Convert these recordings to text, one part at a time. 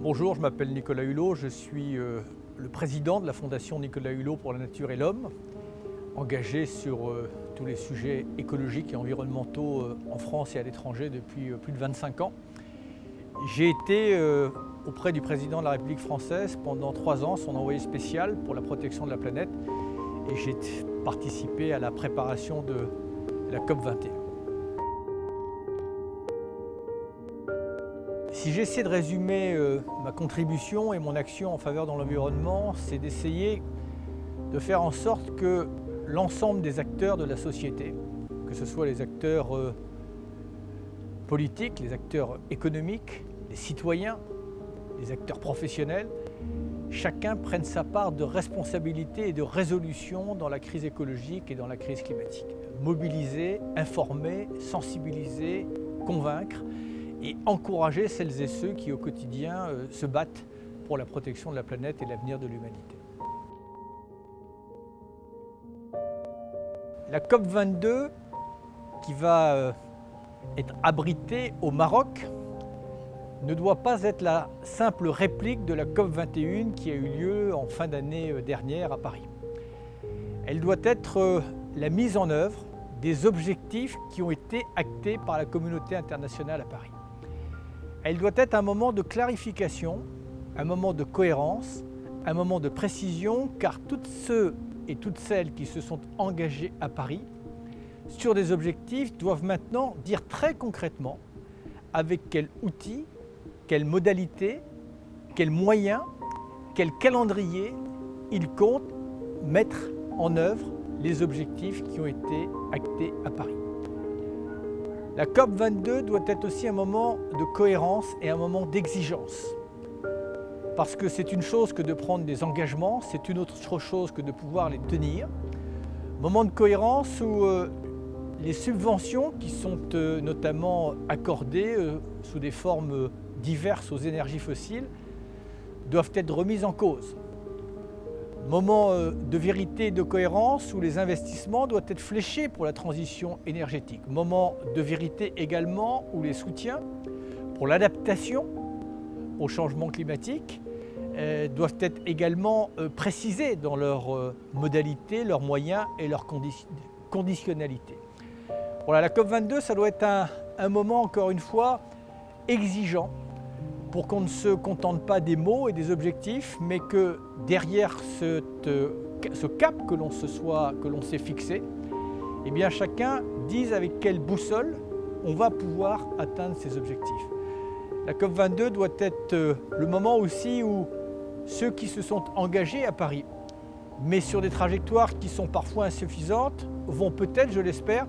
Bonjour, je m'appelle Nicolas Hulot, je suis le président de la Fondation Nicolas Hulot pour la nature et l'homme, engagé sur tous les sujets écologiques et environnementaux en France et à l'étranger depuis plus de 25 ans. J'ai été auprès du président de la République française pendant 3 ans, son envoyé spécial pour la protection de la planète, et j'ai participé à la préparation de la COP21. Si j'essaie de résumer ma contribution et mon action en faveur de l'environnement, c'est d'essayer de faire en sorte que l'ensemble des acteurs de la société, que ce soit les acteurs politiques, les acteurs économiques, les citoyens, les acteurs professionnels, chacun prenne sa part de responsabilité et de résolution dans la crise écologique et dans la crise climatique. Mobiliser, informer, sensibiliser, convaincre et encourager celles et ceux qui au quotidien se battent pour la protection de la planète et l'avenir de l'humanité. La COP22 qui va être abritée au Maroc ne doit pas être la simple réplique de la COP21 qui a eu lieu en fin d'année dernière à Paris. Elle doit être la mise en œuvre des objectifs qui ont été actés par la communauté internationale à Paris. Elle doit être un moment de clarification, un moment de cohérence, un moment de précision, car tous ceux et toutes celles qui se sont engagés à Paris sur des objectifs doivent maintenant dire très concrètement avec quels outils, quelles modalités, quels moyens, quel calendrier ils comptent mettre en œuvre les objectifs qui ont été actés à Paris. La COP22 doit être aussi un moment de cohérence et un moment d'exigence. Parce que c'est une chose que de prendre des engagements, c'est une autre chose que de pouvoir les tenir. Moment de cohérence où les subventions qui sont notamment accordées sous des formes diverses aux énergies fossiles doivent être remises en cause. Moment de vérité et de cohérence où les investissements doivent être fléchés pour la transition énergétique. Moment de vérité également où les soutiens pour l'adaptation au changement climatique doivent être également précisés dans leurs modalités, leurs moyens et leurs conditionnalités. Voilà, la COP22, ça doit être un moment, encore une fois, exigeant, pour qu'on ne se contente pas des mots et des objectifs, mais que derrière ce cap que l'on s'est fixé, eh bien chacun dise avec quelle boussole on va pouvoir atteindre ces objectifs. La COP22 doit être le moment aussi où ceux qui se sont engagés à Paris, mais sur des trajectoires qui sont parfois insuffisantes, vont peut-être, je l'espère,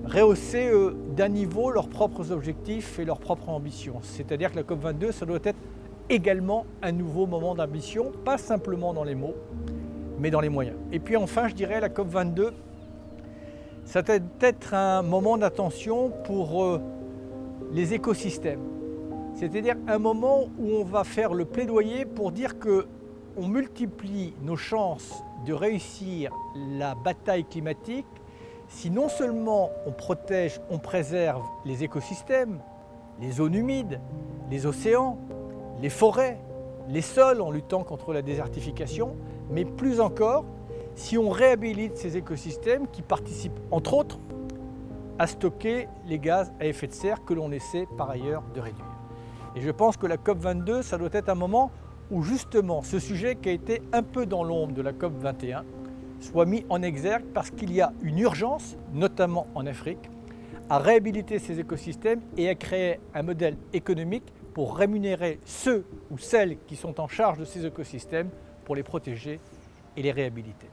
rehausser d'un niveau leurs propres objectifs et leurs propres ambitions. C'est-à-dire que la COP22, ça doit être également un nouveau moment d'ambition, pas simplement dans les mots, mais dans les moyens. Et puis enfin, je dirais, la COP22, ça doit être un moment d'attention pour les écosystèmes. C'est-à-dire un moment où on va faire le plaidoyer pour dire qu'on multiplie nos chances de réussir la bataille climatique si non seulement on protège, on préserve les écosystèmes, les zones humides, les océans, les forêts, les sols en luttant contre la désertification, mais plus encore, si on réhabilite ces écosystèmes qui participent, entre autres, à stocker les gaz à effet de serre que l'on essaie par ailleurs de réduire. Et je pense que la COP22, ça doit être un moment où justement ce sujet qui a été un peu dans l'ombre de la COP21 soit mis en exergue parce qu'il y a une urgence, notamment en Afrique, à réhabiliter ces écosystèmes et à créer un modèle économique pour rémunérer ceux ou celles qui sont en charge de ces écosystèmes pour les protéger et les réhabiliter.